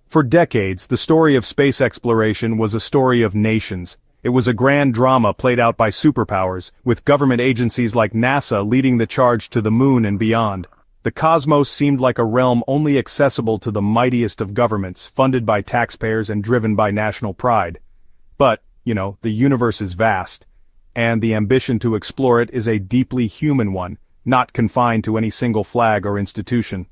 For decades, the story of space exploration was a story of nations. It was a grand drama played out by superpowers, with government agencies like NASA leading the charge to the moon and beyond. The cosmos seemed like a realm only accessible to the mightiest of governments, funded by taxpayers and driven by national pride. But, the universe is vast, and the ambition to explore it is a deeply human one, not confined to any single flag or institution.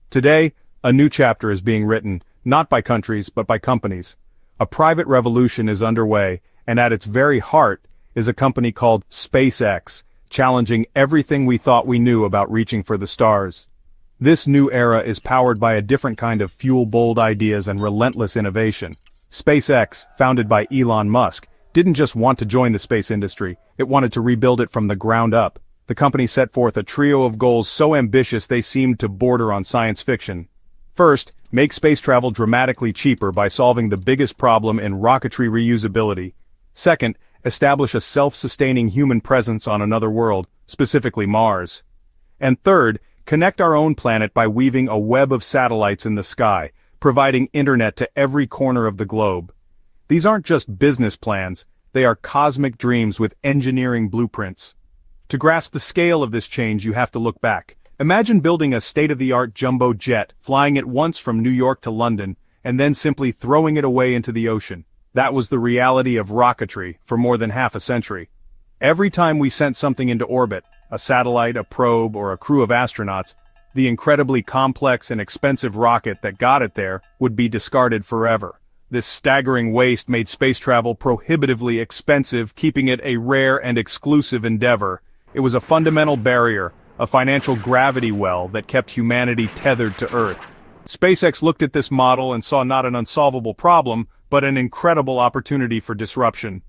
Today, a new chapter is being written, not by countries but by companies. A private revolution is underway, and at its very heart is a company called SpaceX, challenging everything we thought we knew about reaching for the stars. This new era is powered by a different kind of fuel, bold ideas and relentless innovation. SpaceX, founded by Elon Musk, didn't just want to join the space industry, it wanted to rebuild it from the ground up. The company set forth a trio of goals so ambitious they seemed to border on science fiction. First, make space travel dramatically cheaper by solving the biggest problem in rocketry reusability. Second, establish a self-sustaining human presence on another world, specifically Mars. And third, connect our own planet by weaving a web of satellites in the sky, providing internet to every corner of the globe. These aren't just business plans, they are cosmic dreams with engineering blueprints. To grasp the scale of this change, you have to look back. Imagine building a state-of-the-art jumbo jet, flying it once from New York to London, and then simply throwing it away into the ocean. That was the reality of rocketry for more than half a century. Every time we sent something into orbit, a satellite, a probe, or a crew of astronauts, the incredibly complex and expensive rocket that got it there would be discarded forever. This staggering waste made space travel prohibitively expensive, keeping it a rare and exclusive endeavor. It was a fundamental barrier, a financial gravity well that kept humanity tethered to Earth. SpaceX looked at this model and saw not an unsolvable problem, but an incredible opportunity for disruption.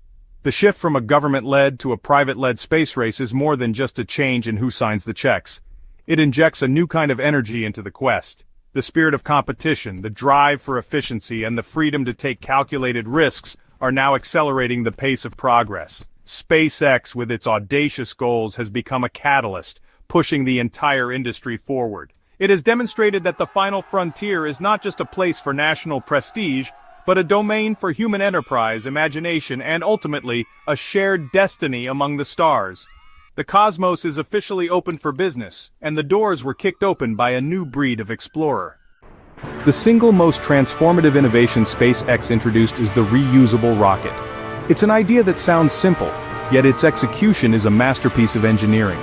The shift from a government-led to a private-led space race is more than just a change in who signs the checks. It injects a new kind of energy into the quest. The spirit of competition, the drive for efficiency, and the freedom to take calculated risks are now accelerating the pace of progress. SpaceX, with its audacious goals, has become a catalyst, pushing the entire industry forward. It has demonstrated that the final frontier is not just a place for national prestige, but a domain for human enterprise, imagination, and ultimately, a shared destiny among the stars. The cosmos is officially open for business, and the doors were kicked open by a new breed of explorer. The single most transformative innovation SpaceX introduced is the reusable rocket. It's an idea that sounds simple, yet its execution is a masterpiece of engineering.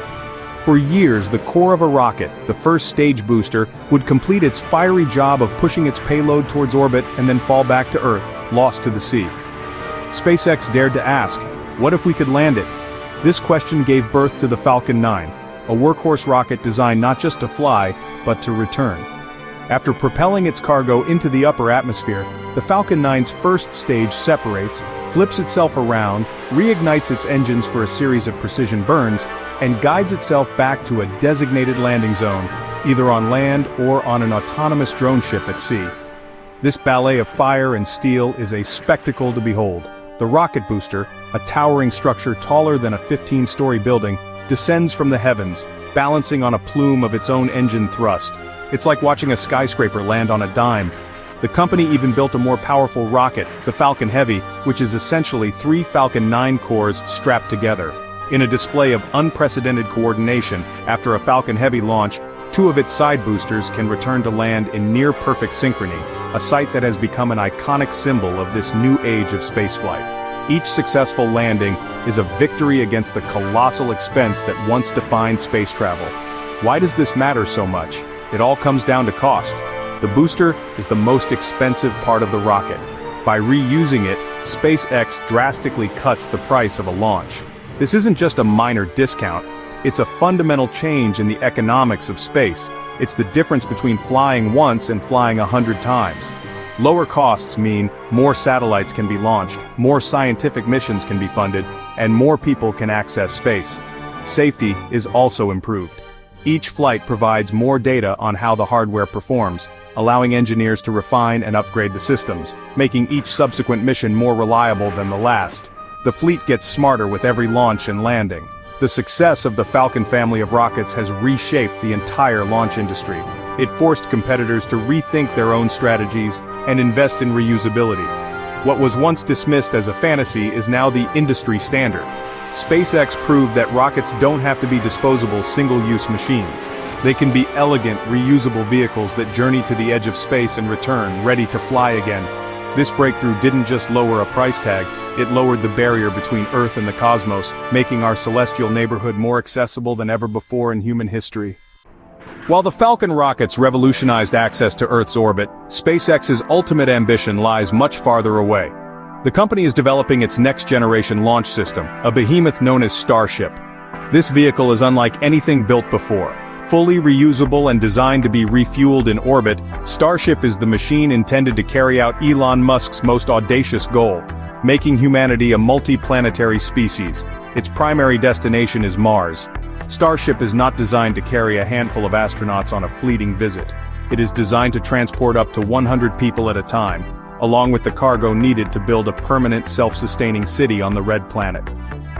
For years, the core of a rocket, the first stage booster, would complete its fiery job of pushing its payload towards orbit and then fall back to Earth, lost to the sea. SpaceX dared to ask, what if we could land it? This question gave birth to the Falcon 9, a workhorse rocket designed not just to fly, but to return. After propelling its cargo into the upper atmosphere, the Falcon 9's first stage separates, flips itself around, reignites its engines for a series of precision burns, and guides itself back to a designated landing zone, either on land or on an autonomous drone ship at sea. This ballet of fire and steel is a spectacle to behold. The rocket booster, a towering structure taller than a 15-story building, descends from the heavens, balancing on a plume of its own engine thrust. It's like watching a skyscraper land on a dime. The company even built a more powerful rocket, the Falcon Heavy, which is essentially 3 Falcon 9 cores strapped together. In a display of unprecedented coordination, after a Falcon Heavy launch, 2 of its side boosters can return to land in near-perfect synchrony, a sight that has become an iconic symbol of this new age of spaceflight. Each successful landing is a victory against the colossal expense that once defined space travel. Why does this matter so much? It all comes down to cost. The booster is the most expensive part of the rocket. By reusing it, SpaceX drastically cuts the price of a launch. This isn't just a minor discount, it's a fundamental change in the economics of space. It's the difference between flying once and flying 100 times. Lower costs mean more satellites can be launched, more scientific missions can be funded, and more people can access space. Safety is also improved. Each flight provides more data on how the hardware performs, allowing engineers to refine and upgrade the systems, making each subsequent mission more reliable than the last. The fleet gets smarter with every launch and landing. The success of the Falcon family of rockets has reshaped the entire launch industry. It forced competitors to rethink their own strategies and invest in reusability. What was once dismissed as a fantasy is now the industry standard. SpaceX proved that rockets don't have to be disposable, single-use machines. They can be elegant, reusable vehicles that journey to the edge of space and return, ready to fly again. This breakthrough didn't just lower a price tag, it lowered the barrier between Earth and the cosmos, making our celestial neighborhood more accessible than ever before in human history. While the Falcon rockets revolutionized access to Earth's orbit, SpaceX's ultimate ambition lies much farther away. The company is developing its next-generation launch system, a behemoth known as Starship. This vehicle is unlike anything built before. Fully reusable and designed to be refueled in orbit, Starship is the machine intended to carry out Elon Musk's most audacious goal, making humanity a multi-planetary species. Its primary destination is Mars. Starship is not designed to carry a handful of astronauts on a fleeting visit. It is designed to transport up to 100 people at a time, along with the cargo needed to build a permanent self-sustaining city on the Red Planet.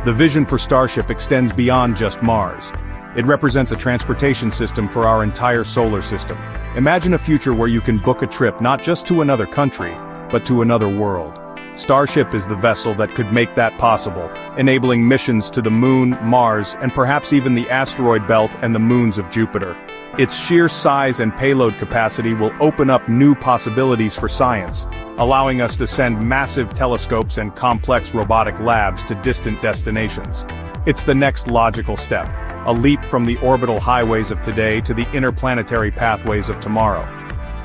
The vision for Starship extends beyond just Mars. It represents a transportation system for our entire solar system. Imagine a future where you can book a trip not just to another country, but to another world. Starship is the vessel that could make that possible, enabling missions to the Moon, Mars, and perhaps even the asteroid belt and the moons of Jupiter. Its sheer size and payload capacity will open up new possibilities for science, allowing us to send massive telescopes and complex robotic labs to distant destinations. It's the next logical step, a leap from the orbital highways of today to the interplanetary pathways of tomorrow.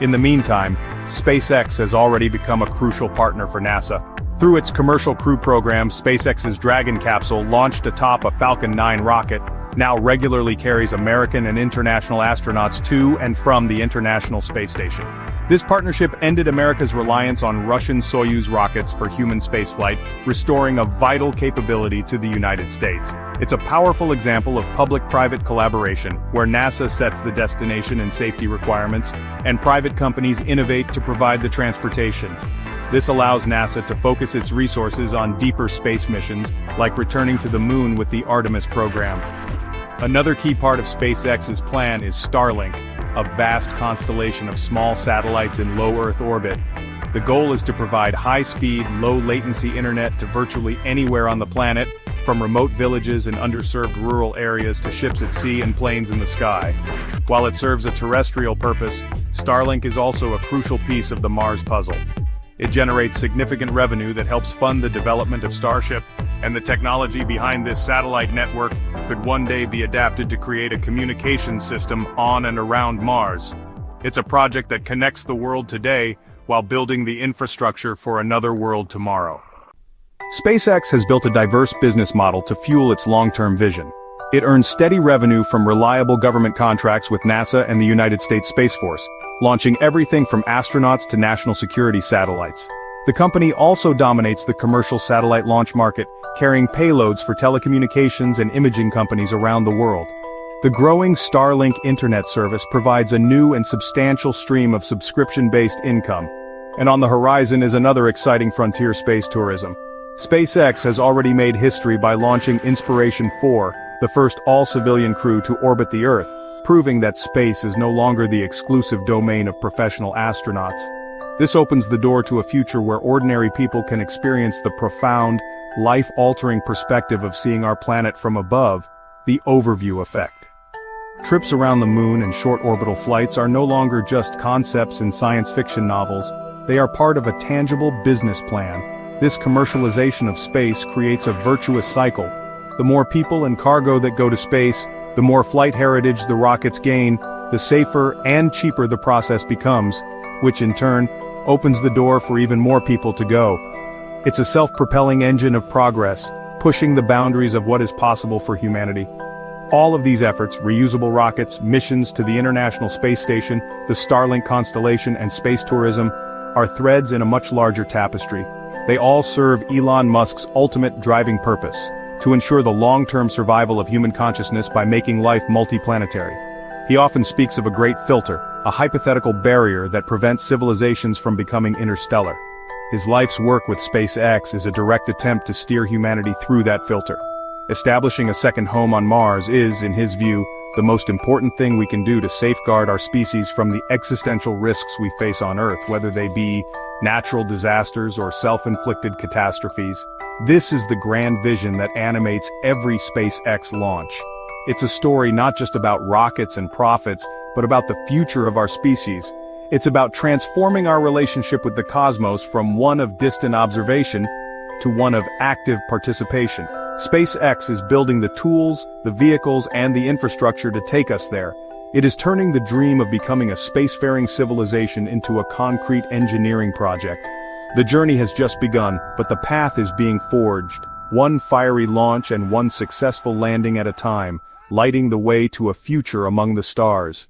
In the meantime, SpaceX has already become a crucial partner for NASA. Through its commercial crew program, SpaceX's Dragon capsule, launched atop a Falcon 9 rocket, now regularly carries American and international astronauts to and from the International Space Station. This partnership ended America's reliance on Russian Soyuz rockets for human spaceflight, restoring a vital capability to the United States. It's a powerful example of public-private collaboration, where NASA sets the destination and safety requirements, and private companies innovate to provide the transportation. This allows NASA to focus its resources on deeper space missions, like returning to the Moon with the Artemis program. Another key part of SpaceX's plan is Starlink, a vast constellation of small satellites in low Earth orbit. The goal is to provide high-speed, low-latency internet to virtually anywhere on the planet, from remote villages and underserved rural areas to ships at sea and planes in the sky. While it serves a terrestrial purpose, Starlink is also a crucial piece of the Mars puzzle. It generates significant revenue that helps fund the development of Starship, and the technology behind this satellite network could one day be adapted to create a communications system on and around Mars. It's a project that connects the world today while building the infrastructure for another world tomorrow. SpaceX has built a diverse business model to fuel its long-term vision. It earns steady revenue from reliable government contracts with NASA and the United States Space Force, launching everything from astronauts to national security satellites. The company also dominates the commercial satellite launch market, carrying payloads for telecommunications and imaging companies around the world. The growing Starlink internet service provides a new and substantial stream of subscription-based income. And on the horizon is another exciting frontier: space tourism. SpaceX has already made history by launching Inspiration 4, the first all-civilian crew to orbit the Earth, proving that space is no longer the exclusive domain of professional astronauts. This opens the door to a future where ordinary people can experience the profound, life-altering perspective of seeing our planet from above, the overview effect. Trips around the Moon and short orbital flights are no longer just concepts in science fiction novels. They are part of a tangible business plan. This commercialization of space creates a virtuous cycle. The more people and cargo that go to space, the more flight heritage the rockets gain, the safer and cheaper the process becomes, which in turn opens the door for even more people to go. It's a self-propelling engine of progress, pushing the boundaries of what is possible for humanity. All of these efforts, reusable rockets, missions to the International Space Station, the Starlink constellation, and space tourism, are threads in a much larger tapestry. They all serve Elon Musk's ultimate driving purpose: to ensure the long-term survival of human consciousness by making life multiplanetary. He often speaks of a great filter, a hypothetical barrier that prevents civilizations from becoming interstellar. His life's work with SpaceX is a direct attempt to steer humanity through that filter. Establishing a second home on Mars is, in his view, the most important thing we can do to safeguard our species from the existential risks we face on Earth, whether they be natural disasters or self-inflicted catastrophes. This is the grand vision that animates every SpaceX launch. It's a story not just about rockets and profits, but about the future of our species. It's about transforming our relationship with the cosmos from one of distant observation to one of active participation. SpaceX is building the tools, the vehicles, and the infrastructure to take us there. It is turning the dream of becoming a spacefaring civilization into a concrete engineering project. The journey has just begun, but the path is being forged, one fiery launch and one successful landing at a time, lighting the way to a future among the stars.